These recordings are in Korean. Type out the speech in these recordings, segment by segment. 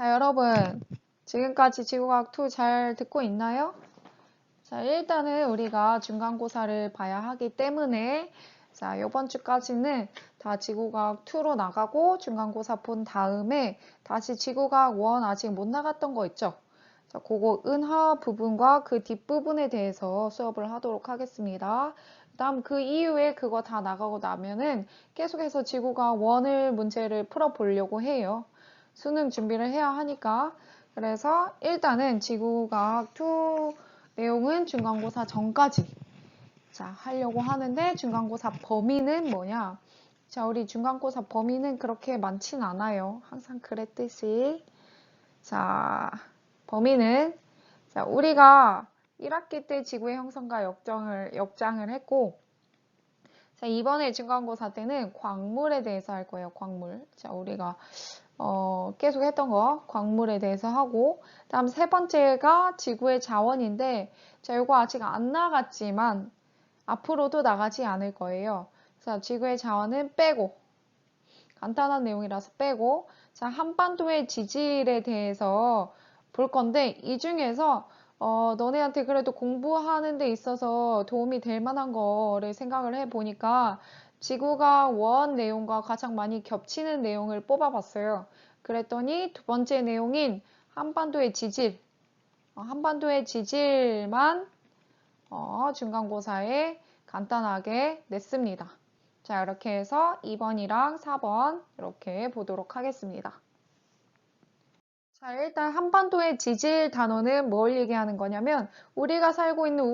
자, 여러분. 지금까지 지구과학 2 잘 듣고 있나요? 자, 일단은 우리가 중간고사를 봐야 하기 때문에 자, 이번 주까지는 다 지구과학 2로 나가고 중간고사 본 다음에 다시 지구과학 1 아직 못 나갔던 거 있죠? 자, 그거 은하 부분과 그 뒷부분에 대해서 수업을 하도록 하겠습니다. 다음 그 이후에 그거 다 나가고 나면은 계속해서 지구과학 1을 문제를 풀어보려고 해요. 수능 준비를 해야 하니까. 그래서 일단은 지구과학 2 내용은 중간고사 전까지 자 하려고 하는데 중간고사 범위는 뭐냐? 자, 우리 중간고사 범위는 그렇게 많진 않아요. 항상 그랬듯이. 자, 범위는 자, 우리가 1학기 때 지구의 형성과 역장을 했고 자, 이번에 중간고사 때는 광물에 대해서 할 거예요. 광물. 자, 우리가 계속 했던 거 광물에 대해서 하고 다음 세 번째가 지구의 자원인데 자, 이거 아직 안 나갔지만 앞으로도 나가지 않을 거예요. 자, 지구의 자원은 빼고 간단한 내용이라서 빼고 자, 한반도의 지질에 대해서 볼 건데 이 중에서 너네한테 그래도 공부하는 데 있어서 도움이 될 만한 거를 생각을 해보니까 지구과학 1 내용과 가장 많이 겹치는 내용을 뽑아봤어요. 그랬더니 두 번째 내용인 한반도의 지질, 한반도의 지질만 중간고사에 간단하게 냈습니다. 자, 이렇게 해서 2번이랑 4번 이렇게 보도록 하겠습니다. 자, 일단 한반도의 지질 단어는 뭘 얘기하는 거냐면 우리가 살고 있는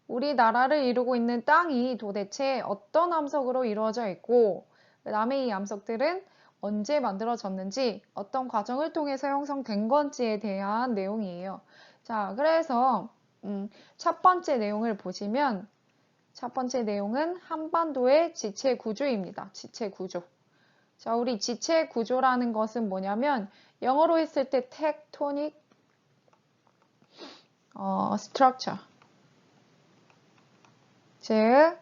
우리나라를 이루고 있는 땅이 도대체 어떤 암석으로 이루어져 있고 그 다음에 이 암석들은 언제 만들어졌는지 어떤 과정을 통해서 형성된 건지에 대한 내용이에요. 자, 그래서 첫 번째 내용을 보시면 첫 번째 내용은 한반도의 지체 구조입니다. 지체 구조. 자, 우리 지체 구조라는 것은 뭐냐면 영어로 했을 때 tectonic structure. 즉,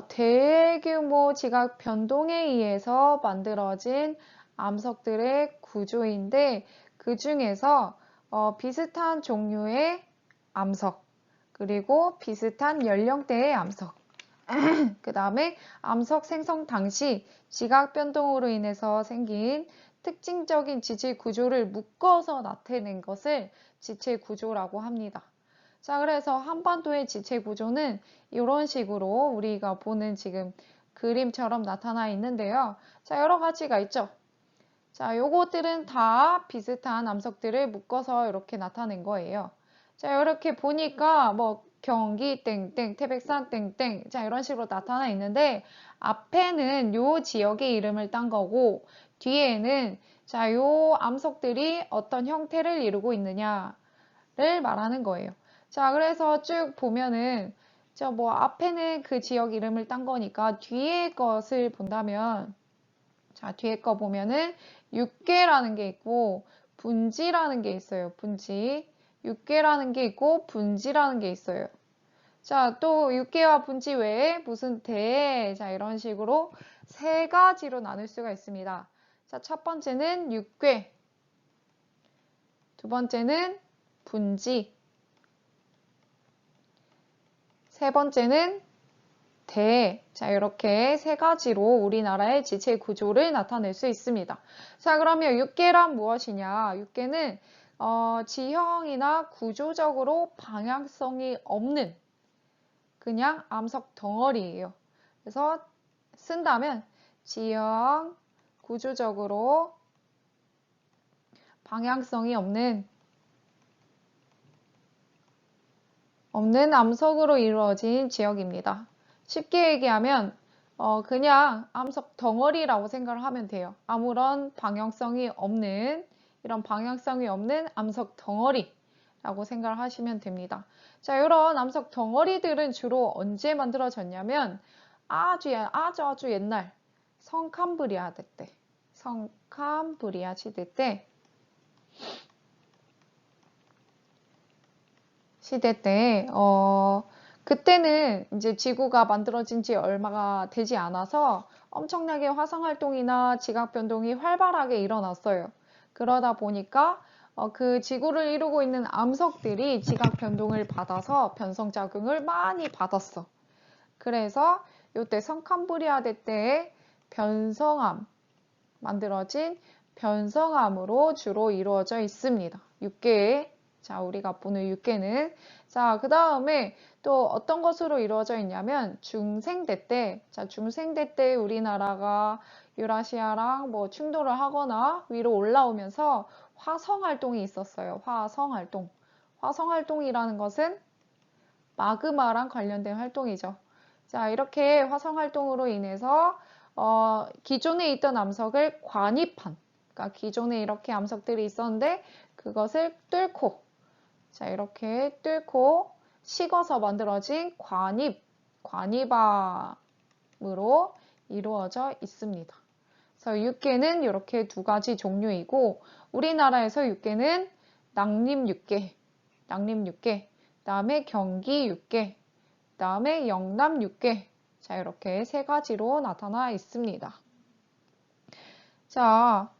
대규모 지각 변동에 의해서 만들어진 암석들의 구조인데 그 중에서 비슷한 종류의 암석 그리고 비슷한 연령대의 암석 그 다음에 암석 생성 당시 지각 변동으로 인해서 생긴 특징적인 지질 구조를 묶어서 나타낸 것을 지체 구조라고 합니다. 자, 그래서 한반도의 지체 구조는 이런 식으로 우리가 보는 지금 그림처럼 나타나 있는데요. 자, 여러 가지가 있죠. 자, 요것들은 다 비슷한 암석들을 묶어서 이렇게 나타낸 거예요. 자, 이렇게 보니까 뭐 경기 땡땡, 태백산 땡땡 자, 이런 식으로 나타나 있는데 앞에는 요 지역의 이름을 딴 거고 뒤에는 자, 요 암석들이 어떤 형태를 이루고 있느냐를 말하는 거예요. 자, 그래서 쭉 보면은 저 뭐 앞에는 그 지역 이름을 딴 거니까 뒤에 것을 본다면 자, 뒤에 거 보면은 육계라는 게 있고 분지라는 게 있어요. 분지. 육계라는 게 있고 분지라는 게 있어요. 자, 또 육계와 분지 외에 무슨 대, 자, 이런 식으로 세 가지로 나눌 수가 있습니다. 자, 첫 번째는 육계. 두 번째는 분지. 세 번째는 대. 자, 이렇게 세 가지로 우리나라의 지체 구조를 나타낼 수 있습니다. 자, 그러면 육계란 무엇이냐? 육계는 지형이나 구조적으로 방향성이 없는 그냥 암석 덩어리예요. 그래서 쓴다면 지형, 구조적으로 방향성이 없는 암석으로 이루어진 지역입니다. 쉽게 얘기하면 그냥 암석 덩어리라고 생각을 하면 돼요. 아무런 방향성이 없는 이런 방향성이 없는 암석 덩어리라고 생각을 하시면 됩니다. 자, 이런 암석 덩어리들은 주로 언제 만들어졌냐면 아주 옛날 성캄브리아 시대 때 그때는 이제 지구가 만들어진 지 얼마가 되지 않아서 엄청나게 화성 활동이나 지각 변동이 활발하게 일어났어요. 그러다 보니까 그 지구를 이루고 있는 암석들이 지각 변동을 받아서 변성작용을 많이 받았어. 그래서 이때 성캄브리아대 때의 변성암, 만들어진 변성암으로 주로 이루어져 있습니다. 6개의, 자, 우리가 보는 6개는. 자, 그 다음에 또 어떤 것으로 이루어져 있냐면 중생대 때, 자, 중생대 때 우리나라가 유라시아랑 뭐 충돌을 하거나 위로 올라오면서 화성활동이 있었어요. 화성활동. 화성활동이라는 것은 마그마랑 관련된 활동이죠. 자, 이렇게 화성활동으로 인해서 기존에 있던 암석을 관입한, 그러니까 기존에 이렇게 암석들이 있었는데 그것을 뚫고, 자, 이렇게 뚫고 식어서 만들어진 관입암으로 이루어져 있습니다. 그래서 육계는 이렇게 두 가지 종류이고, 우리나라에서 육계는 낙림육계, 그 다음에 경기육계, 그 다음에 영남육계, 자, 이렇게 세 가지로 나타나 있습니다. 자,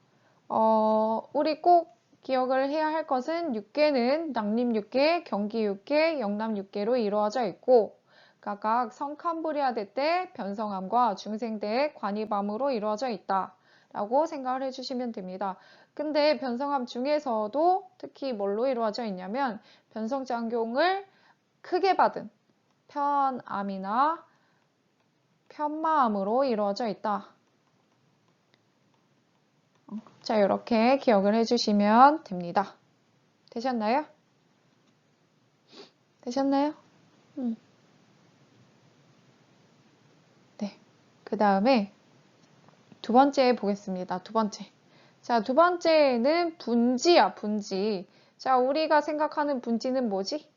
우리 꼭 기억을 해야 할 것은 육계는 낙림육계, 경기육계, 영남육계로 이루어져 있고, 각각 성캄브리아대 때 변성암과 중생대의 관입암으로 이루어져 있다 라고 생각을 해주시면 됩니다. 근데 변성암 중에서도 특히 뭘로 이루어져 있냐면 변성작용을 크게 받은 편암이나 편마암으로 이루어져 있다. 자, 이렇게 기억을 해주시면 됩니다. 되셨나요? 되셨나요? 네. 그 다음에 두 번째 보겠습니다. 두 번째. 자, 두 번째는 분지야, 분지. 자, 우리가 생각하는 분지는 뭐지?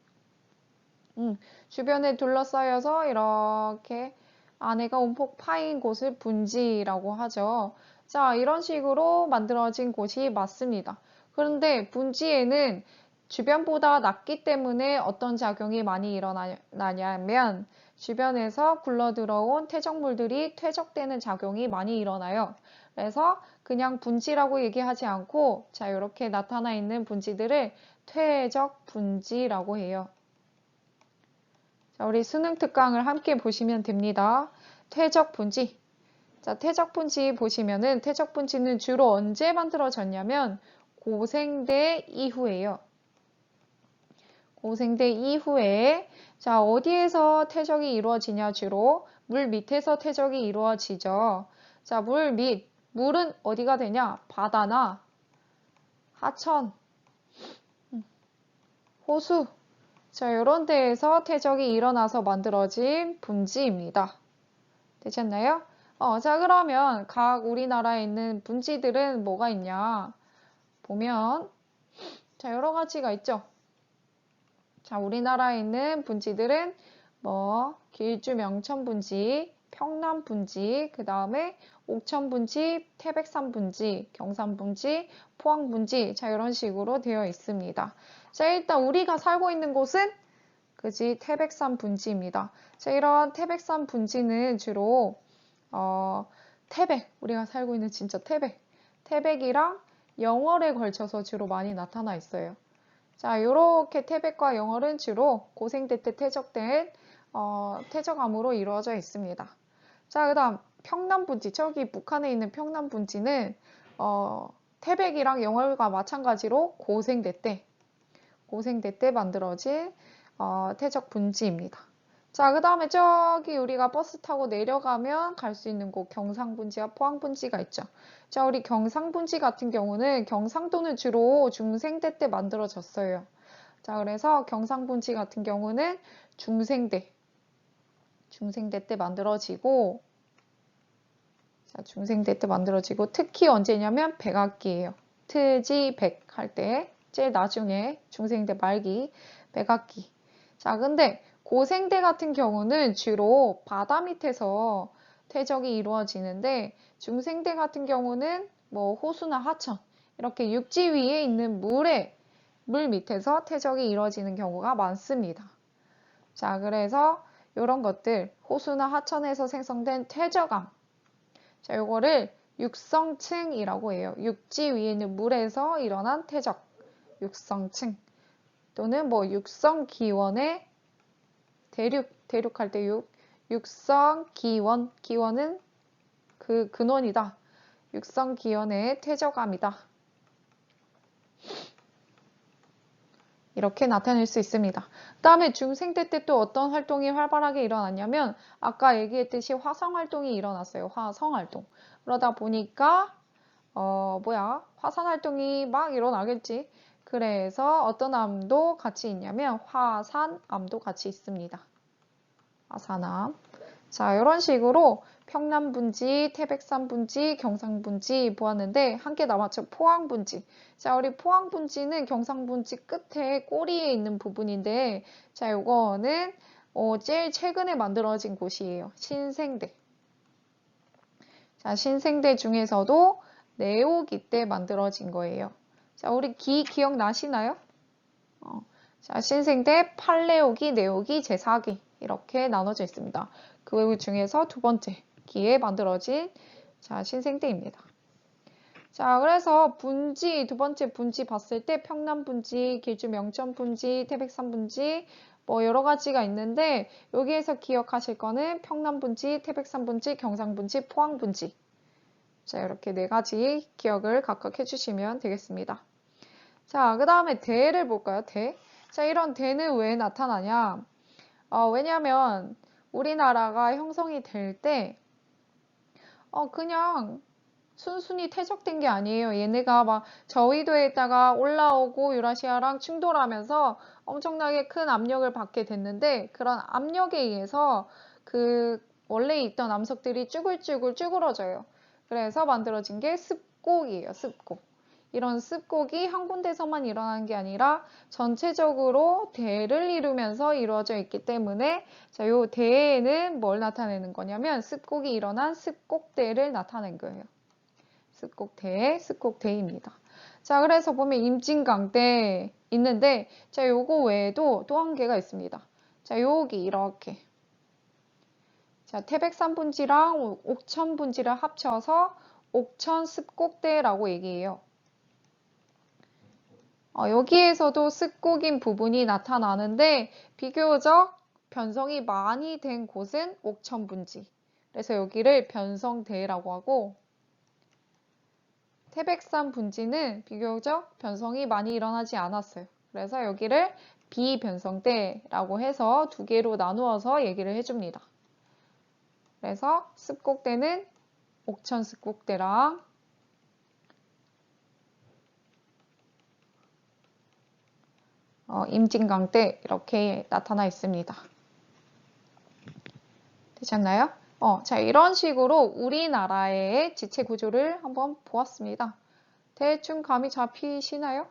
주변에 둘러싸여서 이렇게 안에가 움푹 파인 곳을 분지라고 하죠. 자, 이런 식으로 만들어진 곳이 맞습니다. 그런데 분지에는 주변보다 낮기 때문에 어떤 작용이 많이 일어나냐면 주변에서 굴러들어온 퇴적물들이 퇴적되는 작용이 많이 일어나요. 그래서 그냥 분지라고 얘기하지 않고 자, 이렇게 나타나 있는 분지들을 퇴적 분지라고 해요. 자, 우리 수능 특강을 함께 보시면 됩니다. 퇴적 분지. 자, 퇴적 분지 보시면은 퇴적 분지는 주로 언제 만들어졌냐면 고생대 이후에요. 고생대 이후에 자, 어디에서 퇴적이 이루어지냐 주로 물 밑에서 퇴적이 이루어지죠. 자, 물은 어디가 되냐? 바다나 하천, 호수. 자, 이런 데에서 퇴적이 일어나서 만들어진 분지입니다. 되셨나요? 자, 그러면 각 우리나라에 있는 분지들은 뭐가 있냐? 보면, 자, 여러 가지가 있죠. 자, 우리나라에 있는 분지들은 길주 명천 분지, 평남 분지, 그 다음에 옥천 분지, 태백산 분지, 경산 분지, 포항 분지, 자, 이런 식으로 되어 있습니다. 자, 일단 우리가 살고 있는 곳은 그지 태백산 분지입니다. 자, 이런 태백산 분지는 주로 우리가 살고 있는 진짜 태백이랑 영월에 걸쳐서 주로 많이 나타나 있어요. 자, 이렇게 태백과 영월은 주로 고생대 때 퇴적된 퇴적암으로 이루어져 있습니다. 자, 그 다음 평남분지, 저기 북한에 있는 평남분지는 태백이랑 영월과 마찬가지로 고생대 때 만들어진 퇴적 분지입니다. 자, 그 다음에 저기 우리가 버스 타고 내려가면 갈 수 있는 곳 경상분지와 포항분지가 있죠. 자, 우리 경상분지 같은 경우는 경상도는 주로 중생대 때 만들어졌어요. 자, 그래서 경상분지 같은 경우는 중생대 때 만들어지고, 자, 중생대 때 만들어지고, 특히 언제냐면 백악기예요. 트지백 할 때, 제일 나중에 중생대 말기, 백악기. 자, 근데 고생대 같은 경우는 주로 바다 밑에서 퇴적이 이루어지는데 중생대 같은 경우는 호수나 하천 이렇게 육지 위에 있는 물 밑에서 퇴적이 이루어지는 경우가 많습니다. 자, 그래서 이런 것들 호수나 하천에서 생성된 퇴적암 자, 요거를 육성층이라고 해요. 육지 위에 있는 물에서 일어난 퇴적, 육성층. 또는 뭐 육성기원의 대륙할 때 육성기원, 기원은 그 근원이다. 육성기원의 퇴적암이다. 이렇게 나타낼 수 있습니다. 그 다음에 중생대 때 또 어떤 활동이 활발하게 일어났냐면 아까 얘기했듯이 화성활동이 일어났어요. 화성활동. 그러다 보니까 화산활동이 막 일어나겠지. 그래서 어떤 암도 같이 있냐면 화산암도 같이 있습니다. 화산암. 자, 이런 식으로 평남분지, 태백산분지, 경상분지 보았는데 한 개 남았죠. 포항분지. 자, 우리 포항분지는 경상분지 끝에 꼬리에 있는 부분인데 자, 요거는 제일 최근에 만들어진 곳이에요. 신생대. 자, 신생대 중에서도 내오기 때 만들어진 거예요. 자, 우리 기억나시나요? 자, 신생대 8내오기, 내오기, 제4기 이렇게 나눠져 있습니다. 그 중에서 두 번째 기에 만들어진 자, 신생대입니다. 자, 그래서 분지, 두 번째 분지 봤을 때 평남분지, 길주 명천분지, 태백산분지 뭐 여러 가지가 있는데 여기에서 기억하실 거는 평남분지, 태백산분지, 경상분지, 포항분지. 자, 이렇게 네 가지 기억을 각각 해주시면 되겠습니다. 자, 그 다음에 대를 볼까요? 대. 자, 이런 대는 왜 나타나냐? 왜냐면 우리나라가 형성이 될 때 그냥 순순히 퇴적된 게 아니에요. 얘네가 막 저위도에 있다가 올라오고 유라시아랑 충돌하면서 엄청나게 큰 압력을 받게 됐는데 그런 압력에 의해서 그 원래 있던 암석들이 쭈글쭈글 쭈그러져요. 그래서 만들어진 게 습곡이에요. 습곡. 이런 습곡이 한 군데서만 일어나는 게 아니라 전체적으로 대를 이루면서 이루어져 있기 때문에 자, 요 대에는 뭘 나타내는 거냐면 습곡이 일어난 습곡대를 나타낸 거예요. 습곡대, 습곡대입니다. 자, 그래서 보면 임진강대 있는데 자, 요거 외에도 또 한 개가 있습니다. 자, 여기 이렇게 자, 태백산분지랑 옥천분지를 합쳐서 옥천습곡대라고 얘기해요. 여기에서도 습곡인 부분이 나타나는데 비교적 변성이 많이 된 곳은 옥천분지. 그래서 여기를 변성대라고 하고 태백산 분지는 비교적 변성이 많이 일어나지 않았어요. 그래서 여기를 비변성대라고 해서 두 개로 나누어서 얘기를 해줍니다. 그래서 습곡대는 옥천습곡대랑 임진강대 이렇게 나타나 있습니다. 되셨나요? 자, 이런 식으로 우리나라의 지체 구조를 한번 보았습니다. 대충 감이 잡히시나요?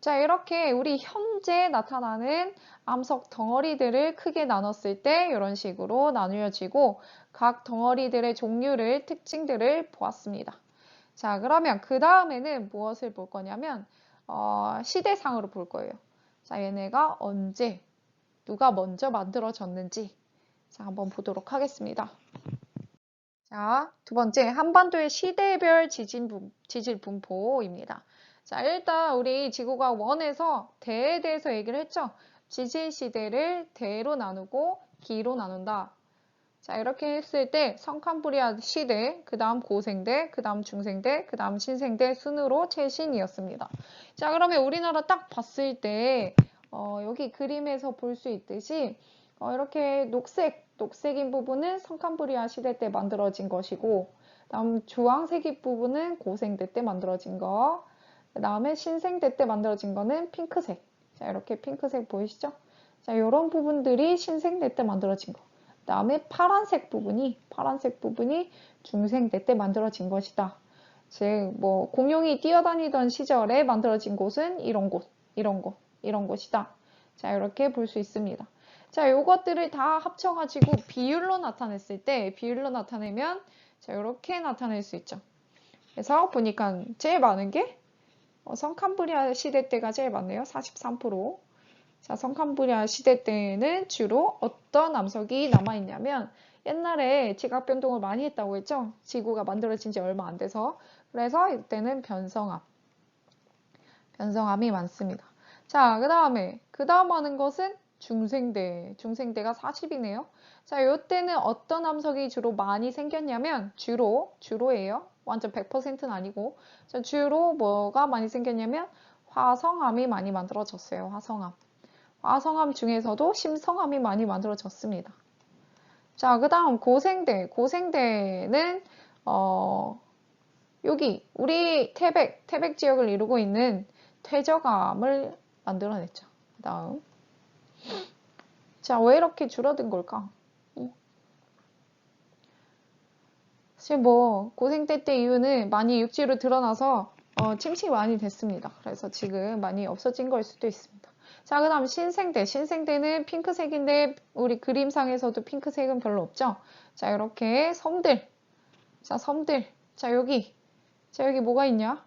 자, 이렇게 우리 현재 나타나는 암석 덩어리들을 크게 나눴을 때 이런 식으로 나누어지고 각 덩어리들의 종류를, 특징들을 보았습니다. 자, 그러면 그 다음에는 무엇을 볼 거냐면 시대상으로 볼 거예요. 자, 얘네가 언제, 누가 먼저 만들어졌는지 자, 한번 보도록 하겠습니다. 자, 두 번째, 한반도의 시대별 지질 분포입니다. 자, 일단 우리 지구과학 1에서 대에 대해서 얘기를 했죠. 지질 시대를 대로 나누고 기로 나눈다. 자, 이렇게 했을 때 성캄브리아 시대, 그 다음 고생대, 그 다음 중생대, 그 다음 신생대 순으로 최신이었습니다. 자, 그러면 우리나라 딱 봤을 때 여기 그림에서 볼 수 있듯이 이렇게 녹색인 부분은 성캄브리아 시대 때 만들어진 것이고 다음 주황색인 부분은 고생대 때 만들어진 거 그 다음에 신생대 때 만들어진 거는 핑크색 자 이렇게 핑크색 보이시죠? 자 이런 부분들이 신생대 때 만들어진 거 그 다음에 파란색 부분이 중생대 때 만들어진 것이다. 즉 뭐 공룡이 뛰어다니던 시절에 만들어진 곳은 이런 곳이다. 자 이렇게 볼 수 있습니다. 자, 요것들을 다 합쳐가지고 비율로 나타냈을 때, 비율로 나타내면, 자, 이렇게 나타낼 수 있죠. 그래서 보니까 제일 많은 게, 성캄브리아 시대 때가 제일 많네요. 43%. 자, 성캄브리아 시대 때는 주로 어떤 암석이 남아있냐면, 옛날에 지각 변동을 많이 했다고 했죠? 지구가 만들어진 지 얼마 안 돼서. 그래서 이때는 변성암이 많습니다. 자, 그 다음 하는 것은 중생대가 40이네요. 자, 이때는 어떤 암석이 주로 많이 생겼냐면, 주로예요. 완전 100%는 아니고, 자, 주로 뭐가 많이 생겼냐면, 화성암이 많이 만들어졌어요. 화성암 중에서도 심성암이 많이 만들어졌습니다. 자, 그 다음 고생대는, 여기, 우리 태백 지역을 이루고 있는 퇴적암을 만들어냈죠. 그 다음. 자, 왜 이렇게 줄어든 걸까? 사실 고생대 때 이유는 많이 육지로 드러나서, 침식이 많이 됐습니다. 그래서 지금 많이 없어진 걸 수도 있습니다. 자, 그 다음 신생대는 핑크색인데, 우리 그림상에서도 핑크색은 별로 없죠? 자, 이렇게 섬들. 자, 여기 뭐가 있냐?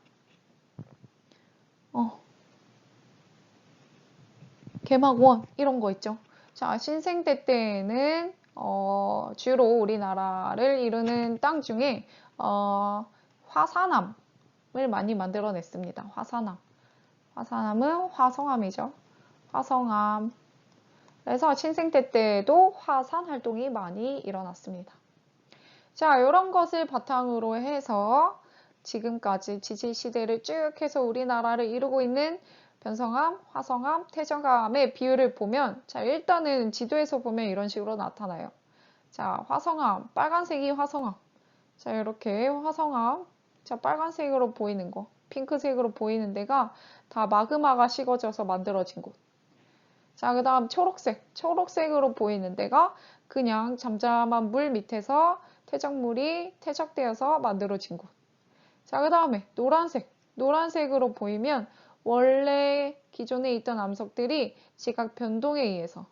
개막원 이런 거 있죠. 자, 신생대 때에는 주로 우리나라를 이루는 땅 중에 화산암을 많이 만들어냈습니다. 화산암은 화성암이죠. 화성암. 그래서 신생대 때에도 화산 활동이 많이 일어났습니다. 자, 이런 것을 바탕으로 해서 지금까지 지질시대를 쭉 해서 우리나라를 이루고 있는 변성암, 화성암, 태적암의 비율을 보면, 자, 일단은 지도에서 보면 이런 식으로 나타나요. 자, 화성암, 빨간색이 화성암. 자, 이렇게 화성암, 자, 빨간색으로 보이는 거, 핑크색으로 보이는 데가 다 마그마가 식어져서 만들어진 곳. 자, 그 다음 초록색으로 보이는 데가 그냥 잠잠한 물 밑에서 퇴적물이 퇴적되어서 만들어진 곳. 자, 그 다음에 노란색으로 보이면 원래 기존에 있던 암석들이 지각 변동에 의해서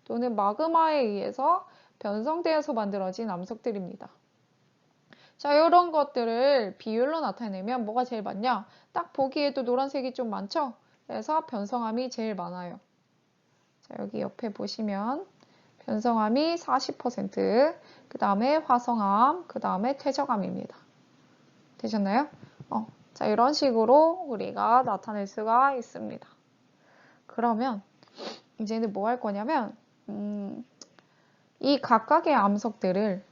또는 마그마에 의해서 변성되어서 만들어진 암석들입니다. 자, 이런 것들을 비율로 나타내면 뭐가 제일 많냐? 딱 보기에도 노란색이 좀 많죠? 그래서 변성암이 제일 많아요. 자, 여기 옆에 보시면 변성암이 40%, 그 다음에 화성암, 그 다음에 퇴적암입니다. 되셨나요? 자, 이런 식으로 우리가 나타낼 수가 있습니다. 그러면 이제는 뭐 할 거냐면 이 각각의 암석들을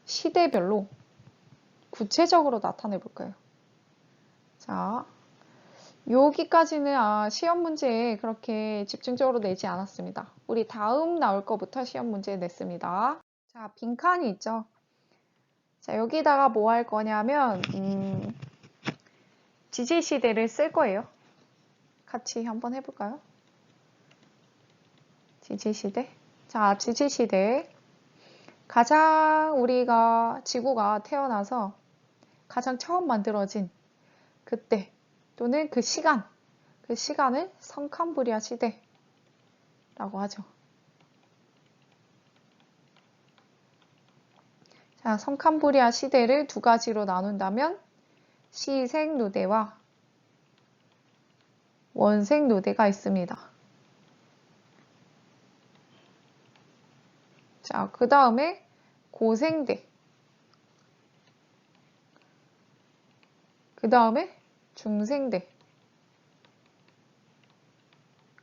시대별로 구체적으로 나타내 볼까요? 자, 여기까지는 시험 문제에 그렇게 집중적으로 내지 않았습니다. 우리 다음 나올 거부터 시험 문제 냈습니다. 자, 빈칸이 있죠. 자, 여기다가 뭐 할 거냐면 지질시대를 쓸 거예요. 같이 한번 해볼까요? 지질시대. 자, 지질시대. 가장 지구가 태어나서 가장 처음 만들어진 그때 또는 그 시간을 성캄브리아 시대라고 하죠. 자, 성캄브리아 시대를 두 가지로 나눈다면 시생누대와 원생누대가 있습니다. 자, 그 다음에 고생대, 그 다음에 중생대,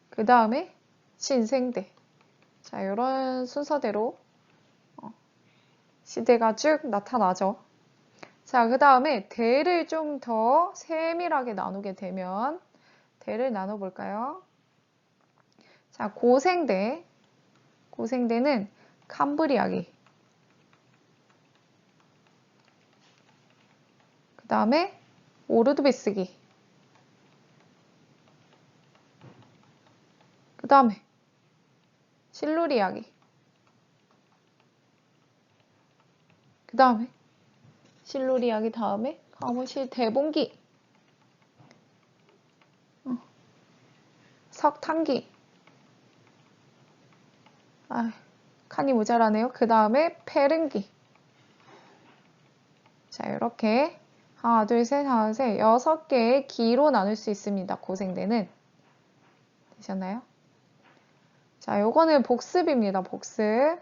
그 다음에 신생대. 자, 이런 순서대로 시대가 쭉 나타나죠. 자, 그 다음에 대를 좀 더 세밀하게 나누게 되면 대를 나눠볼까요? 자, 고생대는 캄브리아기, 그 다음에 오르드비스기, 그 다음에 실루리아기, 그 다음에 실루리아기 다음에 가무실 대봉기, 석탄기, 칸이 모자라네요. 그 다음에 페른기. 자, 이렇게 하나, 둘, 셋, 6개의 기로 나눌 수 있습니다. 고생대는. 되셨나요? 자, 요거는 복습입니다. 복습.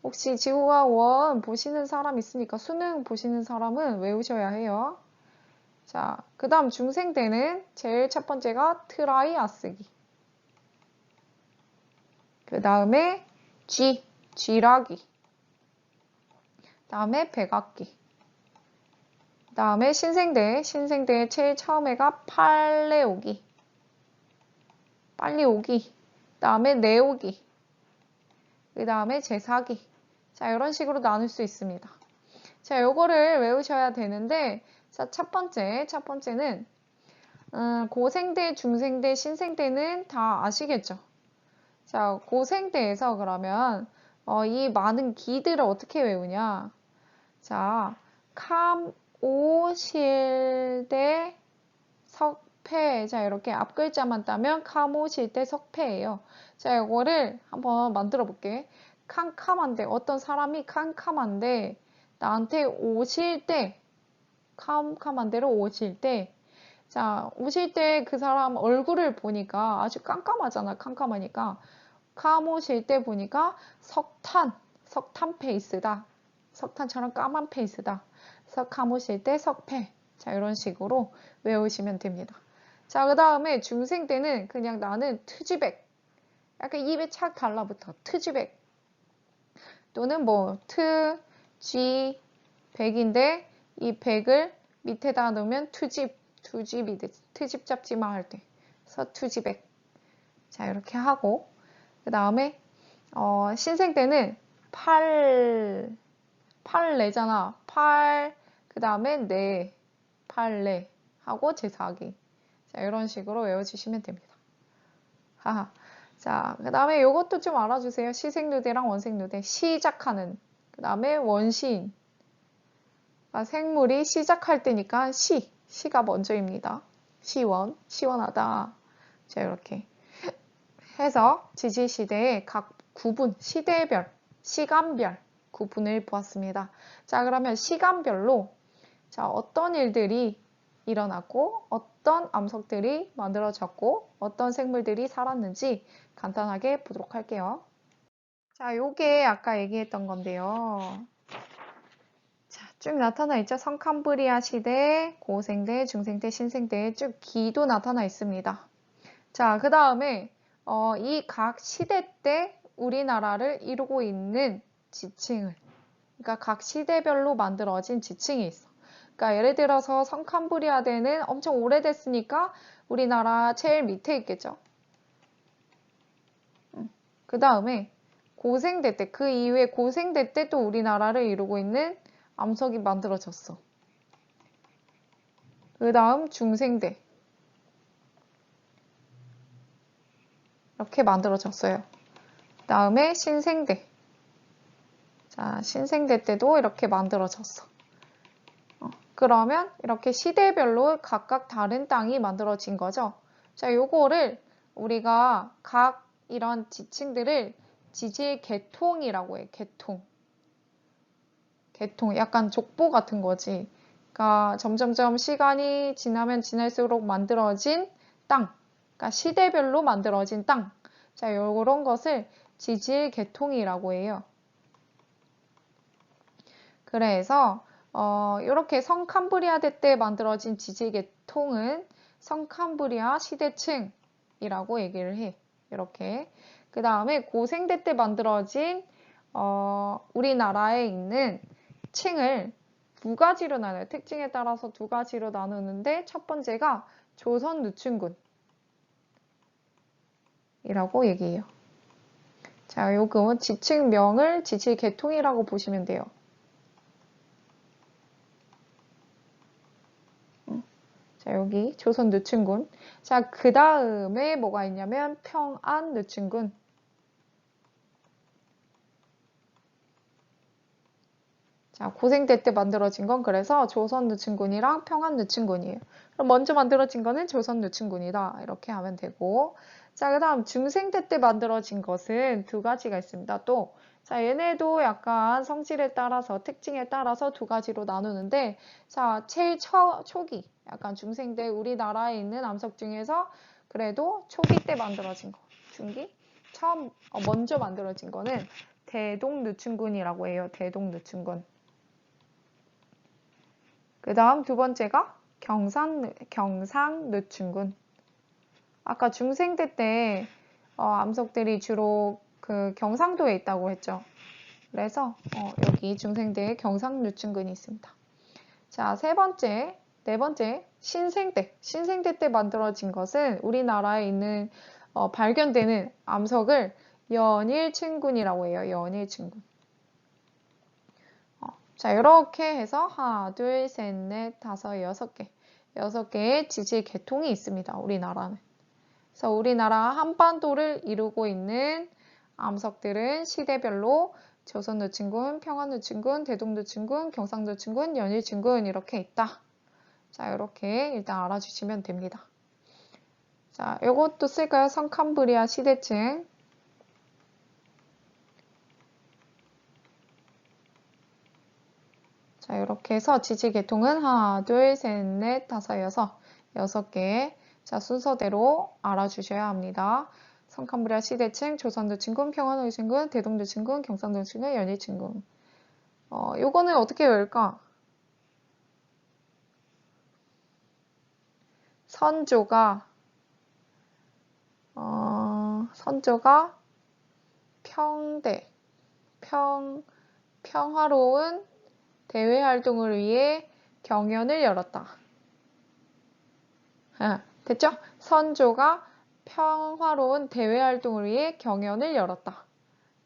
혹시 지구과학 1 보시는 사람 있으니까 수능 보시는 사람은 외우셔야 해요. 자, 그 다음 중생 때는 제일 첫 번째가 트라이아스기. 그 다음에 쥐라기. 다음에 백악기. 다음에 신생대의 제일 처음에가 빨리 오기. 다음에 내오기. 그 다음에 제사기. 자, 이런 식으로 나눌 수 있습니다. 자, 요거를 외우셔야 되는데, 자, 첫 번째는, 고생대, 중생대, 신생대는 다 아시겠죠? 자, 고생대에서 그러면, 이 많은 기들을 어떻게 외우냐? 자, 캄오실대 석패. 자, 이렇게 앞글자만 따면 캄오실대 석패예요. 자, 이거를 한번 만들어 볼게. 캄캄한데, 어떤 사람이 캄캄한데, 나한테 오실 때, 캄캄한 데로 오실 때, 자, 오실 때 그 사람 얼굴을 보니까 아주 깜깜하잖아, 캄캄하니까. 오실 때 보니까 석탄 페이스다. 석탄처럼 까만 페이스다. 오실 때 석패. 자, 이런 식으로 외우시면 됩니다. 자, 그 다음에 중생 때는 그냥 나는 트지백. 약간 입에 착 달라붙어. 트지백. 또는 뭐, 백인데, 이 백을 밑에다 놓으면 투집이 되지. 트집 잡지마 할 때. 그래서 투지백. 자, 이렇게 하고, 그 다음에, 신생 때는 팔레잖아. 그 다음에 팔레 하고 제사기. 자, 이런 식으로 외워주시면 됩니다. 하하. 자, 그 다음에 이것도 좀 알아주세요. 시생누대랑 원생누대. 시작하는. 그 다음에 원시인. 그러니까 생물이 시작할 때니까 시가 먼저입니다. 시원하다. 자, 이렇게 해서 지지시대의 각 구분, 시대별, 시간별 구분을 보았습니다. 자, 그러면 시간별로 자, 어떤 일들이 일어났고 어떤 암석들이 만들어졌고 어떤 생물들이 살았는지 간단하게 보도록 할게요. 자, 요게 아까 얘기했던 건데요. 자, 쭉 나타나 있죠. 성캄브리아 시대, 고생대, 중생대, 신생대에 쭉 기도 나타나 있습니다. 자, 그 다음에 이 각 시대 때 우리나라를 이루고 있는 지층을, 그러니까 각 시대별로 만들어진 지층이 있어. 그러니까 예를 들어서 성캄브리아대는 엄청 오래됐으니까 우리나라 제일 밑에 있겠죠. 그 다음에 고생대 때, 그 이후에 고생대 때 또 우리나라를 이루고 있는 암석이 만들어졌어. 그 다음 중생대. 이렇게 만들어졌어요. 그 다음에 신생대. 자, 신생대 때도 이렇게 만들어졌어. 그러면 이렇게 시대별로 각각 다른 땅이 만들어진 거죠. 자, 요거를 우리가 각 이런 지층들을 지질 계통이라고 해. 계통. 약간 족보 같은 거지. 그러니까 점점점 시간이 지나면 지날수록 만들어진 땅. 그러니까 시대별로 만들어진 땅. 자, 요런 것을 지질 계통이라고 해요. 그래서 이렇게 성캄브리아대 때 만들어진 지질 계통은 성캄브리아 시대층이라고 얘기를 해. 이렇게. 그 다음에 고생대 때 만들어진 우리나라에 있는 층을 두 가지로 나눠요. 특징에 따라서 두 가지로 나누는데 첫 번째가 조선 누춘군이라고 얘기해요. 자, 요금은 지층명을 지질 계통이라고 보시면 돼요. 자, 여기 조선 누춘군. 자, 그 다음에 뭐가 있냐면 평안 누춘군. 자, 고생대 때 만들어진 건 그래서 조선 누춘군이랑 평안 누춘군이에요. 그럼 먼저 만들어진 거는 조선 누춘군이다. 이렇게 하면 되고. 자, 그 다음 중생대 때 만들어진 것은 두 가지가 있습니다. 또, 자, 얘네도 약간 성질에 따라서, 특징에 따라서 두 가지로 나누는데, 자, 제일 초기, 약간 중생대 우리나라에 있는 암석 중에서 그래도 초기 때 만들어진 거, 중기? 처음, 먼저 만들어진 거는 대동누춘군이라고 해요. 대동누춘군. 그 다음 두 번째가 경상누춘군. 아까 중생대 때 암석들이 주로 그 경상도에 있다고 했죠. 그래서 여기 중생대에 경상누춘군이 있습니다. 자, 네 번째, 신생대. 신생대 때 만들어진 것은 우리나라에 있는 발견되는 암석을 연일층군이라고 해요. 연일층군. 자, 이렇게 해서 하나, 둘, 셋, 넷, 다섯, 여섯 개. 6개의 지질 계통이 있습니다. 우리나라는. 그래서 우리나라 한반도를 이루고 있는 암석들은 시대별로 조선누춘군, 평안누춘군, 대동누춘군, 경상누춘군, 연일층군 이렇게 있다. 자, 이렇게 일단 알아주시면 됩니다. 자, 이것도 쓸까요? 성캄브리아 시대층. 자, 이렇게 해서 지질 계통은 하나, 둘, 셋, 넷, 다섯, 여섯 개. 자, 순서대로 알아주셔야 합니다. 성캄브리아 시대층, 조선누춘군, 평안누춘군, 대동누춘군, 경상누춘군, 연일층군. 요거는 어떻게 외울까? 선조가 평화로운 대외 활동을 위해 경연을 열었다. 됐죠? 선조가 평화로운 대외 활동을 위해 경연을 열었다.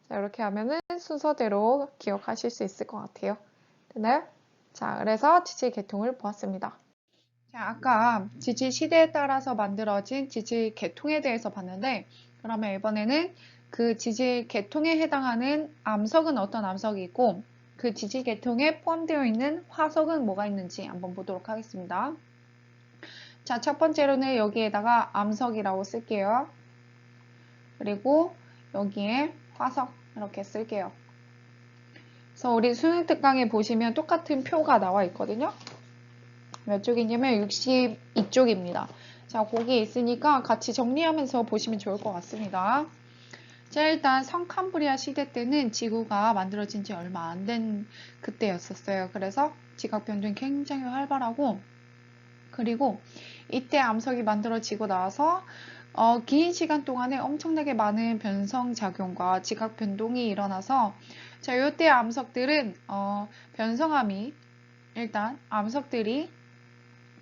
자, 이렇게 하면은 순서대로 기억하실 수 있을 것 같아요. 됐나요? 자, 그래서 지질 계통을 보았습니다. 자, 아까 지질 시대에 따라서 만들어진 지질 계통에 대해서 봤는데, 그러면 이번에는 그 지질 계통에 해당하는 암석은 어떤 암석이 있고, 그 지질 계통에 포함되어 있는 화석은 뭐가 있는지 한번 보도록 하겠습니다. 자, 첫 번째로는 여기에다가 암석이라고 쓸게요. 그리고 여기에 화석 이렇게 쓸게요. 그래서 우리 수능 특강에 보시면 똑같은 표가 나와 있거든요. 몇 쪽이냐면 62쪽입니다. 자, 거기에 있으니까 같이 정리하면서 보시면 좋을 것 같습니다. 자, 일단 성캄브리아 시대 때는 지구가 만들어진 지 얼마 안 된 그때였었어요. 그래서 지각 변동이 굉장히 활발하고, 그리고 이때 암석이 만들어지고 나서 긴 시간 동안에 엄청나게 많은 변성작용과 지각 변동이 일어나서, 자, 이때 암석들은 변성암이 일단 암석들이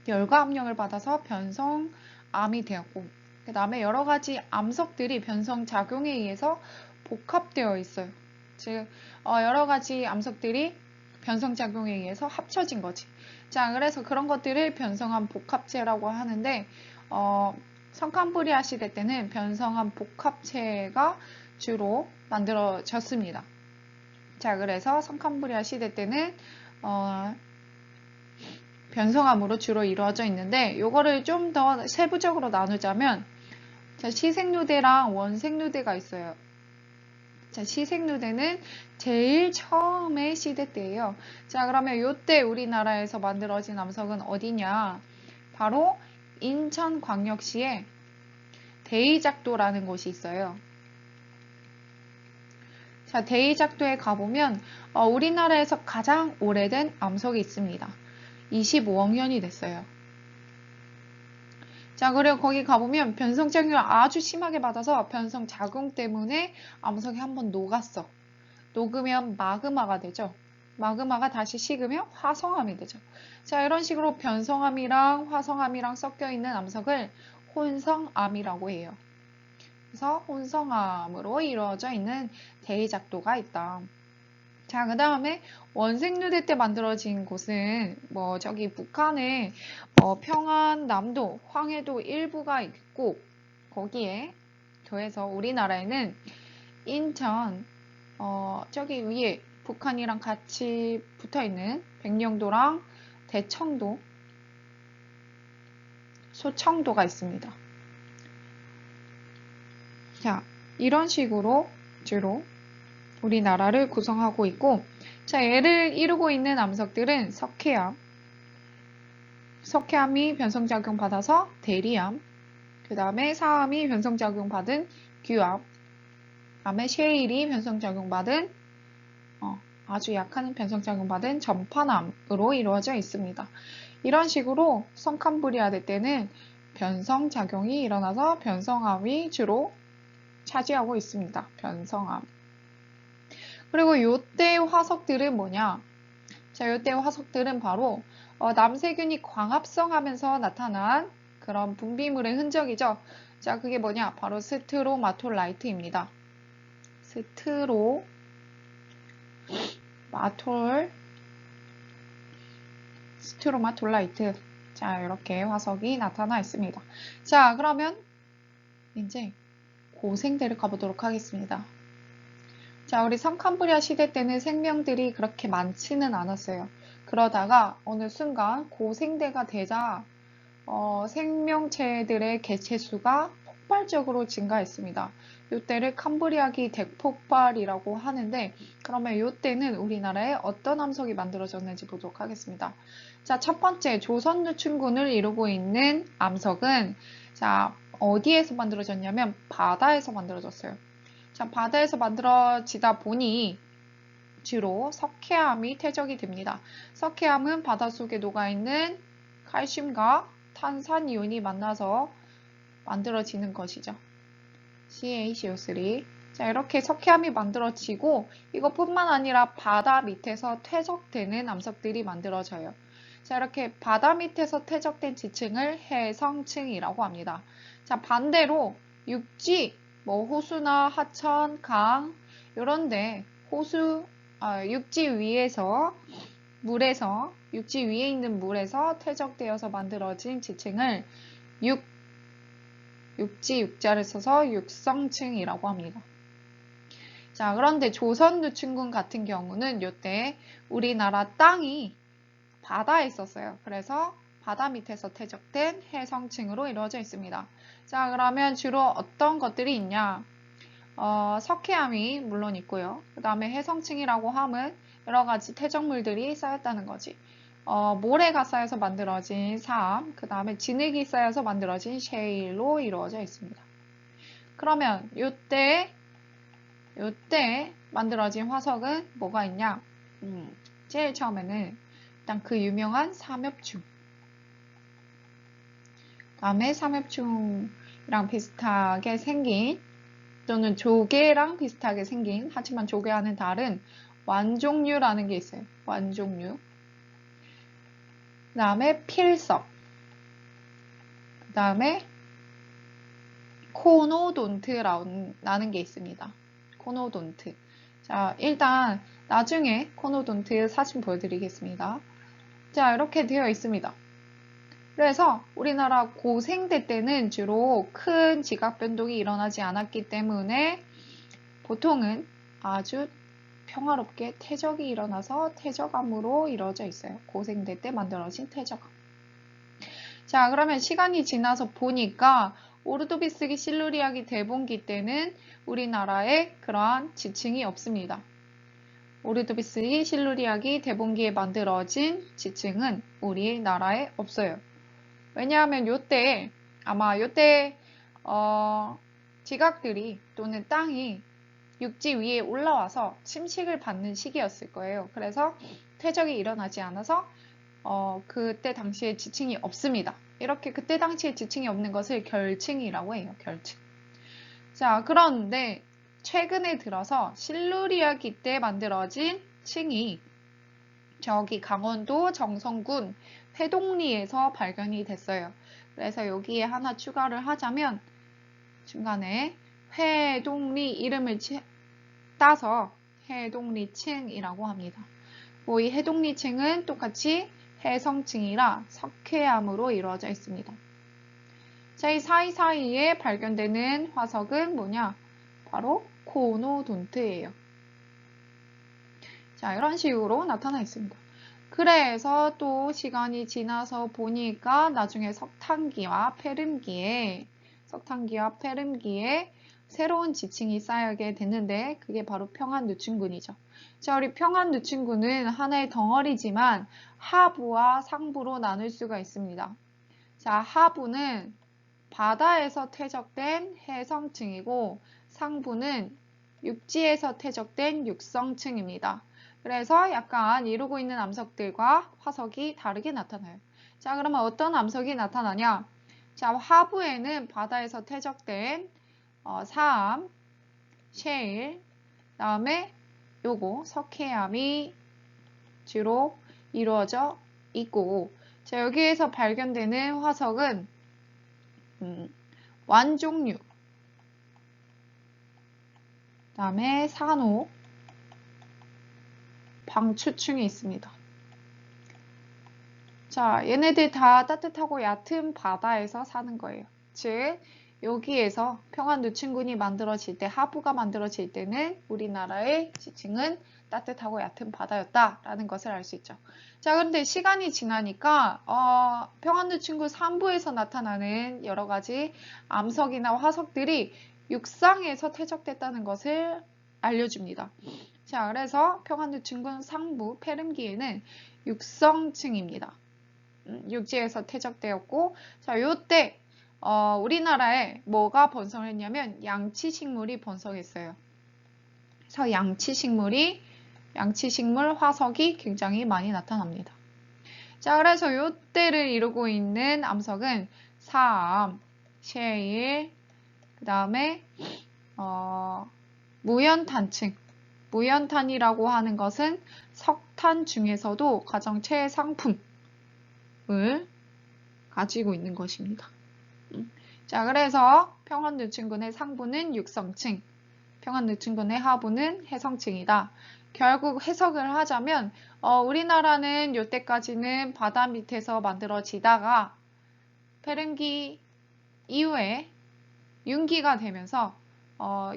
열과 압력을 받아서 변성암이 되었고, 그 다음에 여러 가지 암석들이 변성작용에 의해서 복합되어 있어요. 즉, 여러 가지 암석들이 변성작용에 의해서 합쳐진 거지. 자, 그래서 그런 것들을 변성암 복합체라고 하는데, 성캄브리아 시대 때는 변성암 복합체가 주로 만들어졌습니다. 자, 그래서 성캄브리아 시대 때는 변성암으로 주로 이루어져 있는데, 이거를 좀 더 세부적으로 나누자면, 자, 시색누대랑 원색누대가 있어요. 자, 시색누대는 제일 처음의 시대 때예요. 자, 그러면 이때 우리나라에서 만들어진 암석은 어디냐? 바로 인천광역시에 대이작도라는 곳이 있어요. 자, 대이작도에 가보면 우리나라에서 가장 오래된 암석이 있습니다. 25억 년이 됐어요. 자, 그리고 거기 가보면 변성작용을 아주 심하게 받아서 변성작용 때문에 암석이 한번 녹았어. 녹으면 마그마가 되죠. 마그마가 다시 식으면 화성암이 되죠. 자, 이런 식으로 변성암이랑 화성암이랑 섞여 있는 암석을 혼성암이라고 해요. 그래서 혼성암으로 이루어져 있는 대이작도가 있다. 자, 그 다음에 원색누대 때 만들어진 곳은 저기 북한에 평안남도, 황해도 일부가 있고, 거기에 더해서 우리나라에는 인천 저기 위에 북한이랑 같이 붙어있는 백령도랑 대청도, 소청도가 있습니다. 자, 이런 식으로 주로 우리나라를 구성하고 있고, 자, 얘를 이루고 있는 암석들은 석회암이 변성작용 받아서 대리암, 그 다음에 사암이 변성작용 받은 규암, 다음에 셰일이 변성작용받은 아주 약한 변성작용받은 전파남으로 이루어져 있습니다. 이런 식으로 성캄브리아대 때는 변성작용이 일어나서 변성암이 주로 차지하고 있습니다. 변성암. 그리고 요때 화석들은 뭐냐? 자, 요때 화석들은 바로 남세균이 광합성하면서 나타난 그런 분비물의 흔적이죠. 자, 그게 뭐냐? 바로 스트로마톨라이트입니다. 스트로마톨라이트. 자, 이렇게 화석이 나타나 있습니다. 자, 그러면 이제 고생대를 가보도록 하겠습니다. 자, 우리 성캄브리아 시대 때는 생명들이 그렇게 많지는 않았어요. 그러다가 어느 순간 고생대가 되자 생명체들의 개체수가 폭발적으로 증가했습니다. 이때를 캄브리아기 대폭발이라고 하는데, 그러면 이때는 우리나라에 어떤 암석이 만들어졌는지 보도록 하겠습니다. 자, 첫 번째 조선유충군을 이루고 있는 암석은 자, 어디에서 만들어졌냐면 바다에서 만들어졌어요. 자, 바다에서 만들어지다 보니 주로 석회암이 퇴적이 됩니다. 석회암은 바닷속에 녹아있는 칼슘과 탄산이온이 만나서 만들어지는 것이죠. CaCO3. 자, 이렇게 석회암이 만들어지고 이것뿐만 아니라 바다 밑에서 퇴적되는 암석들이 만들어져요. 자, 이렇게 바다 밑에서 퇴적된 지층을 해성층이라고 합니다. 자, 반대로 육지, 호수나 하천, 강 이런데 육지 위에 있는 물에서 퇴적되어서 만들어진 지층을 육자를 써서 육성층이라고 합니다. 자, 그런데 조선유충군 같은 경우는 이때 우리나라 땅이 바다에 있었어요. 그래서 바다 밑에서 퇴적된 해성층으로 이루어져 있습니다. 자, 그러면 주로 어떤 것들이 있냐? 석회암이 물론 있고요. 그 다음에 해성층이라고 함은 여러 가지 퇴적물들이 쌓였다는 거지. 모래가 쌓여서 만들어진 삶, 그 다음에 진흙이 쌓여서 만들어진 셰일로 이루어져 있습니다. 그러면 요때 만들어진 화석은 뭐가 있냐? 제일 처음에는 일단 그 유명한 삼엽충. 다음에 삼엽충이랑 비슷하게 생긴 또는 조개랑 비슷하게 생긴 하지만 조개와는 다른 완종류라는 게 있어요. 완종류. 그 다음에 필석. 그 다음에 코노돈트라는 게 있습니다. 코노돈트. 자, 일단 나중에 코노돈트 사진 보여드리겠습니다. 자, 이렇게 되어 있습니다. 그래서 우리나라 고생대 때는 주로 큰 지각 변동이 일어나지 않았기 때문에 보통은 아주 평화롭게 퇴적이 일어나서 퇴적암으로 이루어져 있어요. 고생대 때 만들어진 퇴적암. 자, 그러면 시간이 지나서 보니까 오르도비스기 실루리아기 대봉기 때는 우리나라에 그러한 지층이 없습니다. 오르도비스기 실루리아기 대봉기에 만들어진 지층은 우리나라에 없어요. 왜냐하면 요때 지각들이 또는 땅이 육지 위에 올라와서 침식을 받는 시기였을 거예요. 그래서 퇴적이 일어나지 않아서 그때 당시에 지층이 없습니다. 이렇게 그때 당시에 지층이 없는 것을 결층이라고 해요. 결층. 자, 그런데 최근에 들어서 실루리아기 때 만들어진 층이 저기 강원도 정선군 회동리에서 발견이 됐어요. 그래서 여기에 하나 추가를 하자면 중간에 회동리 이름을 따서 해동리층이라고 합니다. 이 해동리층은 똑같이 해성층이라 석회암으로 이루어져 있습니다. 자, 이 사이사이에 발견되는 화석은 뭐냐? 바로 코노돈트예요. 자, 이런 식으로 나타나 있습니다. 그래서 또 시간이 지나서 보니까 나중에 석탄기와 페름기에 새로운 지층이 쌓이게 됐는데 그게 바로 평안누층군이죠. 자, 우리 평안누층군은 하나의 덩어리지만 하부와 상부로 나눌 수가 있습니다. 자, 하부는 바다에서 퇴적된 해성층이고 상부는 육지에서 퇴적된 육성층입니다. 그래서 약간 이루고 있는 암석들과 화석이 다르게 나타나요. 자, 그러면 어떤 암석이 나타나냐? 자, 하부에는 바다에서 퇴적된 사암, 셰일, 다음에 요거 석회암이 주로 이루어져 있고, 자, 여기에서 발견되는 화석은 완종류, 다음에 산호, 방추층이 있습니다. 자, 얘네들 다 따뜻하고 얕은 바다에서 사는 거예요. 즉, 여기에서 평안누층군이 만들어질 때, 하부가 만들어질 때는 우리나라의 지층은 따뜻하고 얕은 바다였다라는 것을 알 수 있죠. 자, 그런데 시간이 지나니까 평안누층군 상부에서 나타나는 여러 가지 암석이나 화석들이 육상에서 퇴적됐다는 것을 알려줍니다. 자, 그래서 평안누층군 상부 페름기에는 육성층입니다. 육지에서 퇴적되었고, 자, 요때 우리나라에 뭐가 번성했냐면 양치식물이 번성했어요. 그래서 양치식물 화석이 굉장히 많이 나타납니다. 자, 그래서 요때를 이루고 있는 암석은 사암, 셰일, 그 다음에 무연탄층. 무연탄이라고 하는 것은 석탄 중에서도 가장 최상품을 가지고 있는 것입니다. 자, 그래서 평안누층군의 상부는 육성층, 평안누층군의 하부는 해성층이다. 결국 해석을 하자면 우리나라는 이때까지는 바다 밑에서 만들어지다가 페름기 이후에 윤기가 되면서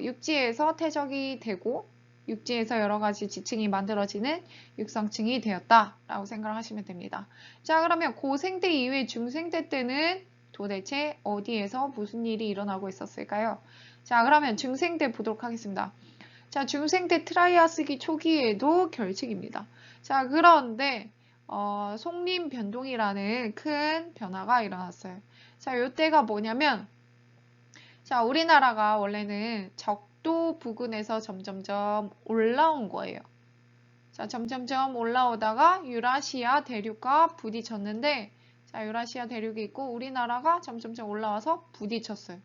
육지에서 퇴적이 되고 육지에서 여러 가지 지층이 만들어지는 육성층이 되었다라고 생각을 하시면 됩니다. 자, 그러면 고생대 이후에 중생대 때는 도대체 어디에서 무슨 일이 일어나고 있었을까요? 자, 그러면 중생대 보도록 하겠습니다. 자, 중생대 트라이아스기 초기에도 결식입니다. 자, 그런데 송림 변동이라는 큰 변화가 일어났어요. 자, 이때가 뭐냐면, 자, 우리나라가 원래는 적도 부근에서 점점점 올라온 거예요. 자, 점점점 올라오다가 유라시아 대륙과 부딪혔는데, 자, 유라시아 대륙이 있고 우리나라가 점점점 올라와서 부딪혔어요.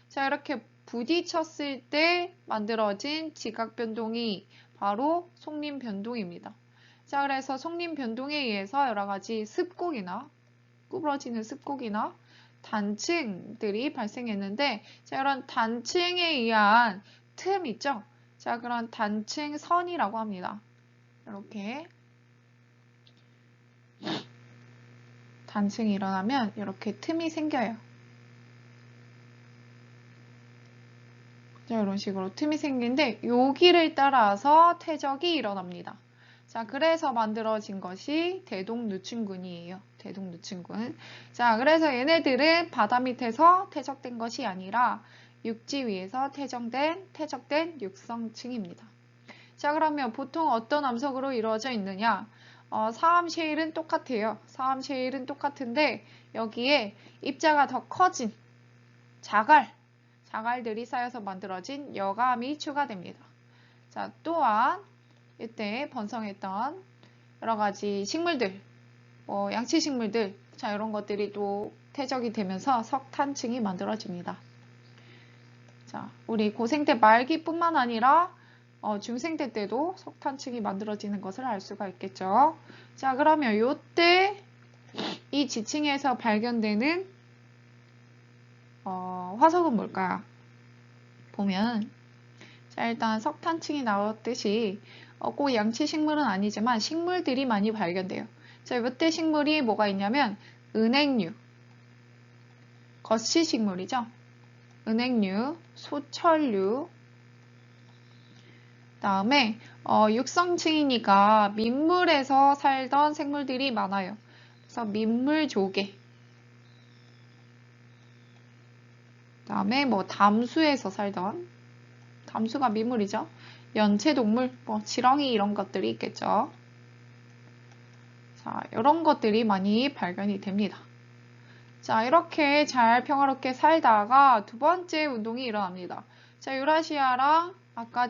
자, 이렇게 부딪혔을 때 만들어진 지각 변동이 바로 송림 변동입니다. 자, 그래서 송림 변동에 의해서 여러 가지 습곡이나 구부러지는 습곡이나 단층들이 발생했는데, 자, 이런 단층에 의한 틈 있죠? 자, 그런 단층선이라고 합니다. 이렇게 단층이 일어나면 이렇게 틈이 생겨요. 자, 이런 식으로 틈이 생기는데 여기를 따라서 퇴적이 일어납니다. 자, 그래서 만들어진 것이 대동누층군이에요. 대동누층군. 자, 그래서 얘네들은 바다 밑에서 퇴적된 것이 아니라 육지 위에서 퇴적된 육성층입니다. 자, 그러면 보통 어떤 암석으로 이루어져 있느냐? 사암 셰일은 똑같아요. 사암 셰일은 똑같은데 여기에 입자가 더 커진 자갈들이 쌓여서 만들어진 여감이 추가됩니다. 자, 또한 이때 번성했던 여러 가지 식물들, 양치식물들, 자, 이런 것들이 또 퇴적이 되면서 석탄층이 만들어집니다. 자, 우리 고생 때 말기뿐만 아니라 중생대 때도 석탄층이 만들어지는 것을 알 수가 있겠죠. 자, 그러면 이때 이 지층에서 발견되는 화석은 뭘까요? 보면, 자, 일단 석탄층이 나왔듯이 꼭 양치식물은 아니지만 식물들이 많이 발견돼요. 자, 이때 식물이 뭐가 있냐면 은행류, 거시식물이죠. 은행류, 소철류, 다음에 육성층이니까 민물에서 살던 생물들이 많아요. 그래서 민물조개, 다음에 뭐 담수에서 살던, 담수가 민물이죠. 연체동물, 뭐 지렁이 이런 것들이 있겠죠. 자, 이런 것들이 많이 발견이 됩니다. 자, 이렇게 잘 평화롭게 살다가 두 번째 운동이 일어납니다. 자, 유라시아랑 아까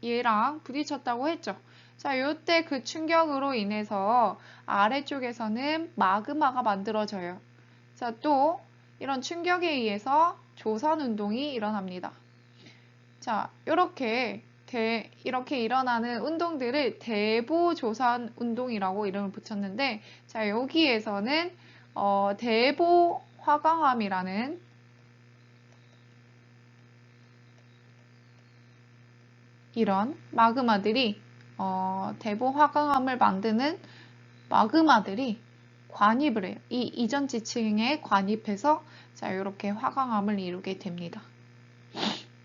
얘랑 부딪혔다고 했죠. 자, 요때 그 충격으로 인해서 아래쪽에서는 마그마가 만들어져요. 자, 또 이런 충격에 의해서 조선 운동이 일어납니다. 자, 이렇게 일어나는 운동들을 대보조선 운동이라고 이름을 붙였는데, 자, 여기에서는 대보 화강암이라는 이런 마그마들이 대보 화강암을 만드는 마그마들이 관입을 해요. 이 이전 지층에 관입해서 자, 이렇게 화강암을 이루게 됩니다.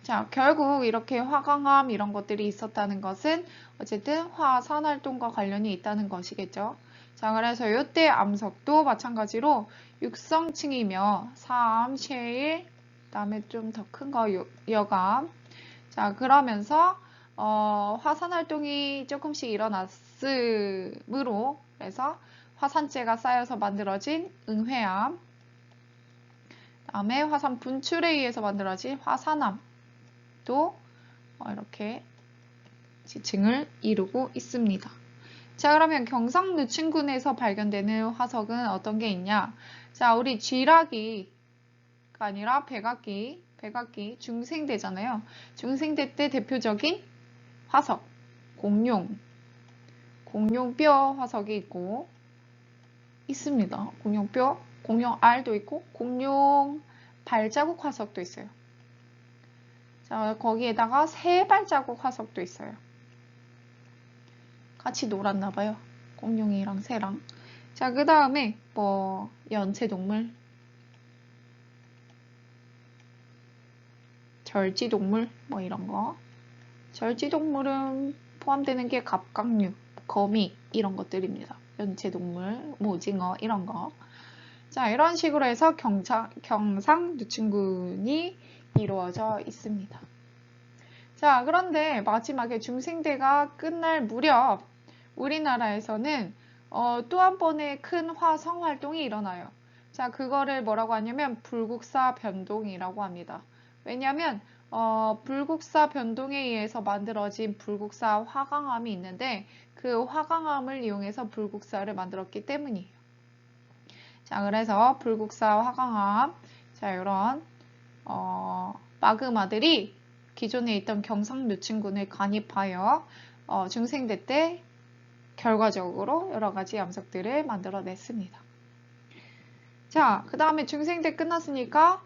자, 결국 이렇게 화강암 이런 것들이 있었다는 것은 어쨌든 화산 활동과 관련이 있다는 것이겠죠. 자, 그래서 이때 암석도 마찬가지로 육성층이며 삼, 셰일, 그다음에 좀 더 큰 거 여감. 자, 그러면서 화산 활동이 조금씩 일어났으므로 그래서 화산재가 쌓여서 만들어진 응회암, 그다음에 화산 분출에 의해서 만들어진 화산암 또 이렇게 지층을 이루고 있습니다. 자, 그러면 경상누춘군에서 발견되는 화석은 어떤 게 있냐? 자, 우리 쥐라기가 아니라 백악기 중생대잖아요. 중생대 때 대표적인 화석, 공룡뼈 화석이 있고 있습니다. 공룡뼈, 공룡알도 있고 공룡 발자국 화석도 있어요. 자, 거기에다가 새 발자국 화석도 있어요. 같이 놀았나봐요. 공룡이랑 새랑. 자, 그 다음에 연체동물, 절지동물 이런 거. 절지동물은 포함되는 게 갑각류, 거미 이런 것들입니다. 연체동물, 오징어 이런 거. 자, 이런 식으로 해서 경상누춘군이 이루어져 있습니다. 자, 그런데 마지막에 중생대가 끝날 무렵 우리나라에서는 또 한 번의 큰 화성 활동이 일어나요. 자, 그거를 뭐라고 하냐면 불국사 변동이라고 합니다. 왜냐하면 불국사 변동에 의해서 만들어진 불국사 화강암이 있는데 그 화강암을 이용해서 불국사를 만들었기 때문이에요. 자, 그래서 불국사 화강암, 자, 이런 마그마들이 기존에 있던 경상누춘군을 관입하여 중생대 때 결과적으로 여러 가지 암석들을 만들어냈습니다. 자, 그 다음에 중생대 끝났으니까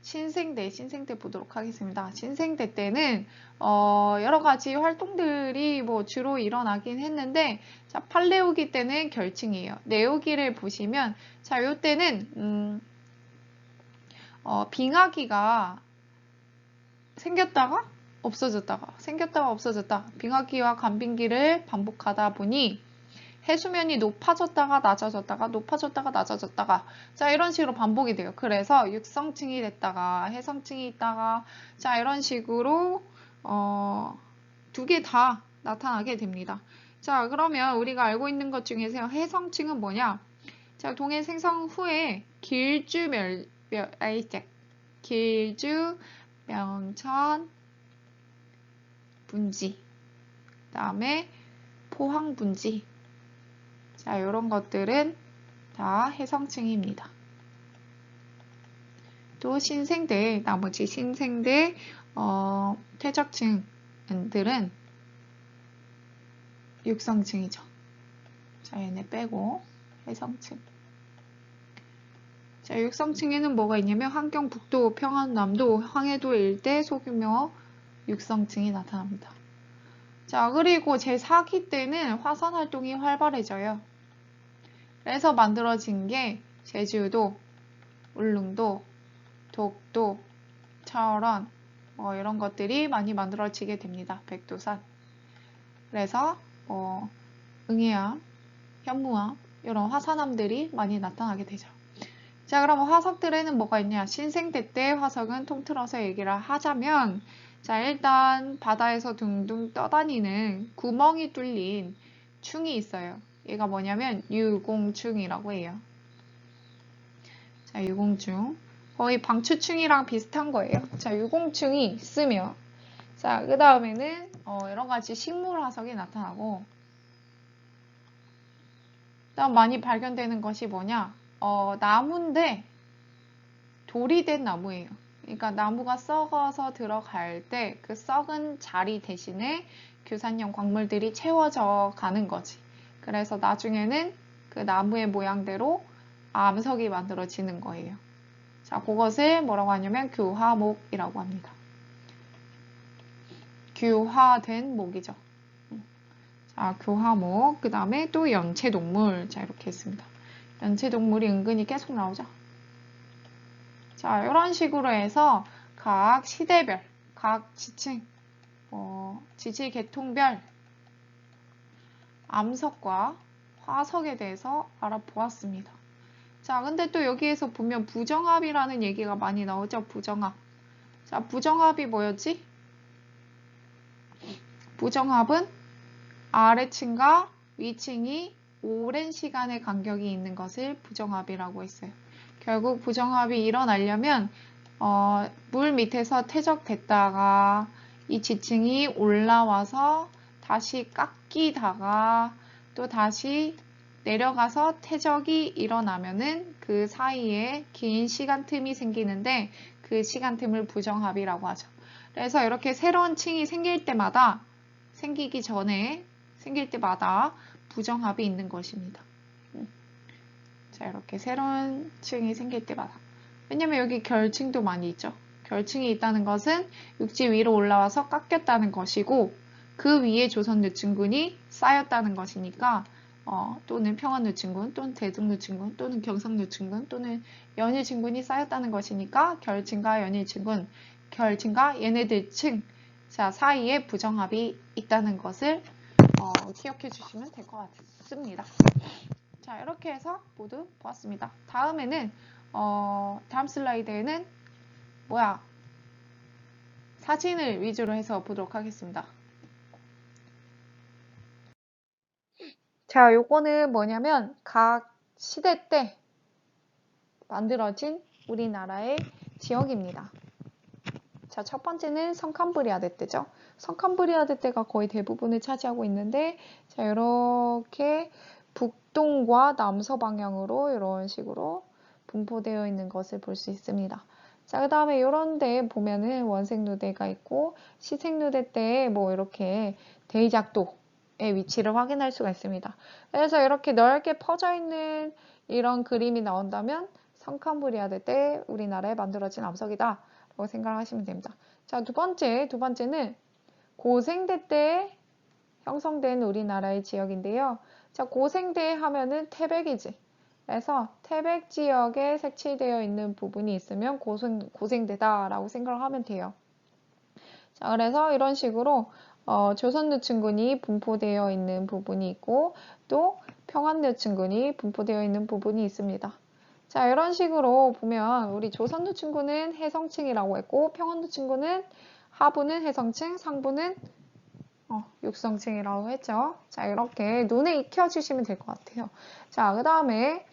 신생대 보도록 하겠습니다. 신생대 때는 여러 가지 활동들이 주로 일어나긴 했는데, 자, 팔레오기 때는 결층이에요. 네오기를 보시면, 자, 요때는 빙하기가 생겼다가 없어졌다. 빙하기와 간빙기를 반복하다 보니 해수면이 높아졌다가 낮아졌다가 자, 이런 식으로 반복이 돼요. 그래서 육성층이 됐다가 해성층이 있다가 자, 이런 식으로 두 개 다 나타나게 됩니다. 자, 그러면 우리가 알고 있는 것 중에서 해성층은 뭐냐? 자, 동해 생성 후에 길주 명천 분지, 그 다음에 포항 분지, 자, 이런 것들은 다 해성층입니다. 또 나머지 신생대 퇴적층들은 육성층이죠. 자, 얘네 빼고 해성층. 자, 육성층에는 뭐가 있냐면 함경북도, 평안남도, 황해도 일대 소규모 육성층이 나타납니다. 자, 그리고 제4기 때는 화산 활동이 활발해져요. 그래서 만들어진 게 제주도, 울릉도, 독도, 철원 이런 것들이 많이 만들어지게 됩니다. 백두산. 그래서 응해암, 현무암 이런 화산암들이 많이 나타나게 되죠. 자, 그럼 화석들에는 뭐가 있냐? 신생대 때 화석은 통틀어서 얘기를 하자면 자, 일단 바다에서 둥둥 떠다니는 구멍이 뚫린 충이 있어요. 얘가 뭐냐면 유공충이라고 해요. 자, 유공충. 거의 방추층이랑 비슷한 거예요. 자, 유공층이 있으면 자, 그 다음에는 여러 가지 식물 화석이 나타나고 그다음 많이 발견되는 것이 뭐냐? 나무인데 돌이 된 나무예요. 그러니까 나무가 썩어서 들어갈 때 그 썩은 자리 대신에 규산형 광물들이 채워져 가는 거지. 그래서 나중에는 그 나무의 모양대로 암석이 만들어지는 거예요. 자, 그것을 뭐라고 하냐면 규화목이라고 합니다. 규화된 목이죠. 자, 규화목. 그 다음에 또 연체동물. 자, 이렇게 했습니다. 연체동물이 은근히 계속 나오죠. 자, 이런 식으로 해서 각 시대별, 각 지층, 지질 계통별 암석과 화석에 대해서 알아보았습니다. 자, 근데 또 여기에서 보면 부정합이라는 얘기가 많이 나오죠. 부정합. 자, 부정합이 뭐였지? 부정합은 아래층과 위층이 오랜 시간의 간격이 있는 것을 부정합이라고 했어요. 결국 부정합이 일어나려면 물 밑에서 퇴적됐다가 이 지층이 올라와서 다시 깎이다가 또 다시 내려가서 퇴적이 일어나면은 그 사이에 긴 시간 틈이 생기는데 그 시간 틈을 부정합이라고 하죠. 그래서 이렇게 새로운 층이 생길 때마다 생기기 전에 생길 때마다 부정합이 있는 것입니다. 자, 이렇게 새로운 층이 생길 때마다. 왜냐면 여기 결층도 많이 있죠. 결층이 있다는 것은 육지 위로 올라와서 깎였다는 것이고 그 위에 조선누층군이 쌓였다는 것이니까 또는 평안누층군 또는 대동누층군 또는 경상누층군 또는 연일층군이 쌓였다는 것이니까 결층과 연일층군, 결층과 얘네들 층 자, 사이에 부정합이 있다는 것을 기억해 주시면 될 것 같습니다. 자, 이렇게 해서 모두 보았습니다. 다음에는 다음 슬라이드에는 사진을 위주로 해서 보도록 하겠습니다. 자, 요거는 뭐냐면 각 시대 때 만들어진 우리나라의 지역입니다. 자, 첫 번째는 성캄브리아대 때죠. 성캄브리아대 때가 거의 대부분을 차지하고 있는데 자, 이렇게 북동과 남서 방향으로 이런 식으로 분포되어 있는 것을 볼 수 있습니다. 자, 그 다음에 이런 데 보면은 원색누대가 있고 시색누대 때 뭐 이렇게 대이작도의 위치를 확인할 수가 있습니다. 그래서 이렇게 넓게 퍼져 있는 이런 그림이 나온다면 성캄브리아대 때 우리나라에 만들어진 암석이다 라고 생각하시면 됩니다. 자, 두 번째는 고생대 때 형성된 우리나라의 지역인데요. 자, 고생대 하면은 태백이지. 그래서 태백 지역에 색칠되어 있는 부분이 있으면 고생대다라고 생각을 하면 돼요. 자, 그래서 이런 식으로 조선누층군이 분포되어 있는 부분이 있고 또 평안누층군이 분포되어 있는 부분이 있습니다. 자, 이런 식으로 보면 우리 조선누층군은 해성층이라고 했고 평안누층군은 하부는 해성층, 상부는 육성층이라고 했죠. 자, 이렇게 눈에 익혀주시면 될 것 같아요. 자, 그 다음에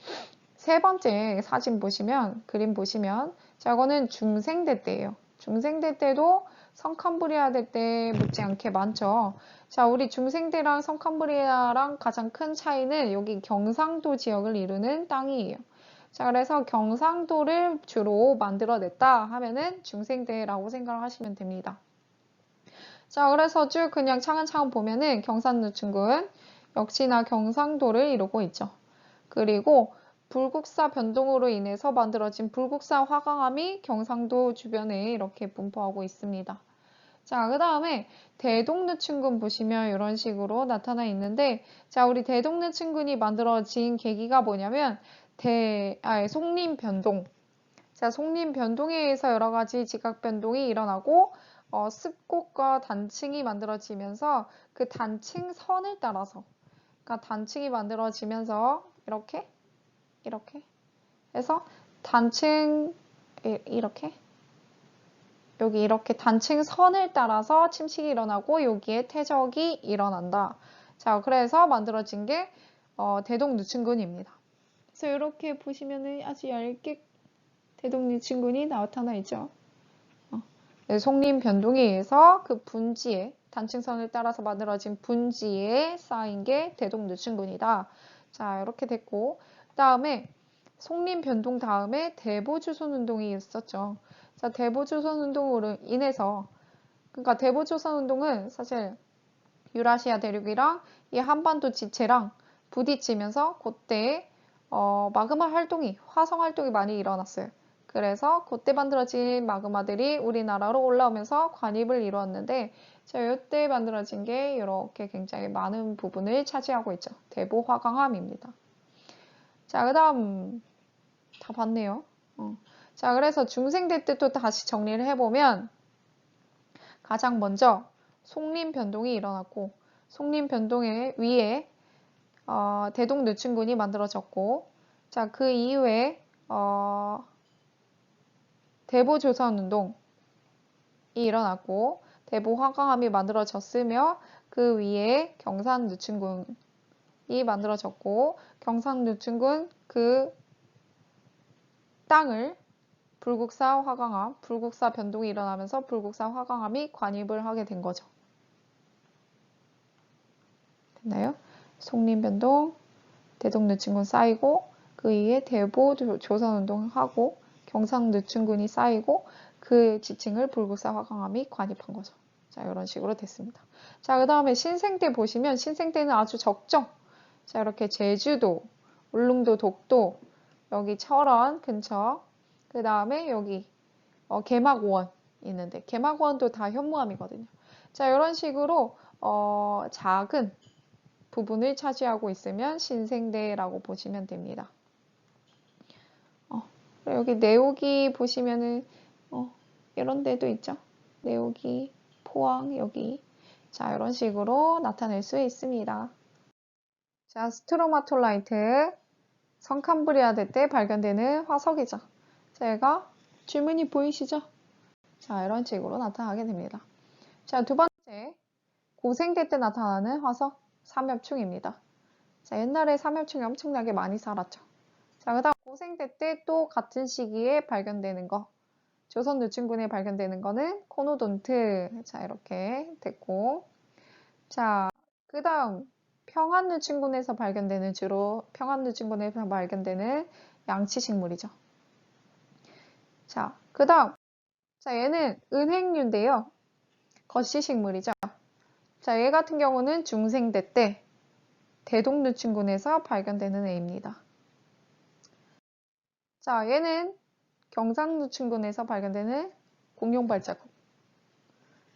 세 번째 사진 보시면, 그림 보시면, 자, 이거는 중생대 때예요. 중생대 때도 성캄브리아대 때 못지않게 많죠. 자, 우리 중생대랑 성캄브리아랑 가장 큰 차이는 여기 경상도 지역을 이루는 땅이에요. 자, 그래서 경상도를 주로 만들어냈다 하면은 중생대라고 생각을 하시면 됩니다. 자, 그래서 쭉 그냥 차근차근 보면은 경산누층군 역시나 경상도를 이루고 있죠. 그리고 불국사 변동으로 인해서 만들어진 불국사 화강암이 경상도 주변에 이렇게 분포하고 있습니다. 자, 그 다음에 대동누층군 보시면 이런 식으로 나타나 있는데, 자, 우리 대동누층군이 만들어진 계기가 뭐냐면, 송림 변동. 자, 송림 변동에 의해서 여러 가지 지각 변동이 일어나고, 습곡과 단층이 만들어지면서 그 단층 선을 따라서, 그러니까 단층이 만들어지면서 이렇게 해서 단층, 이렇게, 여기 이렇게 단층 선을 따라서 침식이 일어나고 여기에 퇴적이 일어난다. 자, 그래서 만들어진 게 대동누층군입니다. 그래서 이렇게 보시면은 아주 얇게 대동유친군이 나타나 있죠. 송림 변동에 의해서 그 분지에 단층선을 따라서 만들어진 분지에 쌓인 게 대동유친군이다. 자, 이렇게 됐고 그 다음에 송림 변동 다음에 대보조선운동이 있었죠. 자, 대보조선운동으로 인해서 그러니까 대보조선운동은 사실 유라시아 대륙이랑 이 한반도 지체랑 부딪히면서 그때 마그마 활동이 화성 활동이 많이 일어났어요. 그래서 그때 만들어진 마그마들이 우리나라로 올라오면서 관입을 이루었는데 자, 이때 만들어진 게 이렇게 굉장히 많은 부분을 차지하고 있죠. 대보 화강암입니다. 자, 그 다음 다 봤네요. 자, 그래서 중생대 때 또 다시 정리를 해보면 가장 먼저 송림 변동이 일어났고 송림 변동의 위에 대동유친군이 만들어졌고 자, 그 이후에 대보조선운동이 일어났고 대보화강암이 만들어졌으며 그 위에 경산유친군이 만들어졌고 경산유친군 그 땅을 불국사 화강암, 불국사 변동이 일어나면서 불국사 화강암이 관입을 하게 된 거죠. 됐나요? 송림 변동, 대동유친군 쌓이고 그 이후에 대보 조선운동하고 경상유친군이 쌓이고 그 지층을 불국사 화강암이 관입한 거죠. 자, 이런 식으로 됐습니다. 자, 그 다음에 신생때 보시면 신생때는 아주 적죠. 자, 이렇게 제주도, 울릉도, 독도, 여기 철원 근처, 그 다음에 여기 개막원 있는데 개막원도 다 현무암이거든요. 자, 이런 식으로 작은 부분을 차지하고 있으면 신생대라고 보시면 됩니다. 여기 내오기 보시면은 이런 데도 있죠. 내오기, 포항 여기. 자, 이런 식으로 나타낼 수 있습니다. 자, 스트로마톨라이트 성캄브리아대 때 발견되는 화석이죠. 자, 얘가 줄무늬 보이시죠? 자, 이런 식으로 나타나게 됩니다. 자, 두 번째 고생대 때 나타나는 화석 삼엽충입니다. 자, 옛날에 삼엽충이 엄청나게 많이 살았죠. 자, 그 다음 고생대 때 또 같은 시기에 발견되는 거 조선유친군에 발견되는 거는 코노돈트. 자, 이렇게 됐고 자, 그 다음 평안유친군에서 발견되는 주로 평안유친군에서 발견되는 양치식물이죠. 자, 그 다음 자, 얘는 은행류인데요. 거시식물이죠. 자, 얘 같은 경우는 중생대 때 대동유친군에서 발견되는 애입니다. 자, 얘는 경상유친군에서 발견되는 공룡발자국.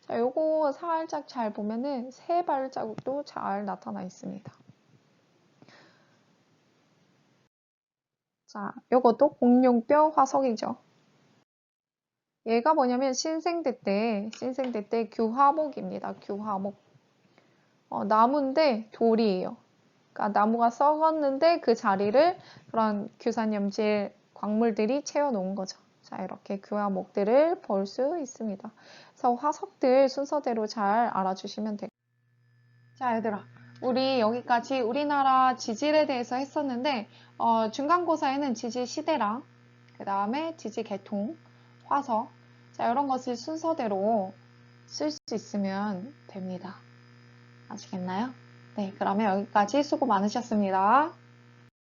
자, 요거 살짝 잘 보면은 새 발자국도 잘 나타나 있습니다. 자, 요것도 공룡뼈 화석이죠. 얘가 뭐냐면 신생대 때 규화목입니다. 규화목. 나무인데 돌이에요. 그러니까 나무가 썩었는데 그 자리를 그런 규산염질 광물들이 채워놓은 거죠. 자, 이렇게 규화목들을 볼 수 있습니다. 그래서 화석들 순서대로 잘 알아주시면 돼요. 자, 얘들아. 우리 여기까지 우리나라 지질에 대해서 했었는데 중간고사에는 지질 시대랑 그 다음에 지질 계통, 화석 자, 이런 것을 순서대로 쓸 수 있으면 됩니다. 아시겠나요? 네, 그러면 여기까지 수고 많으셨습니다.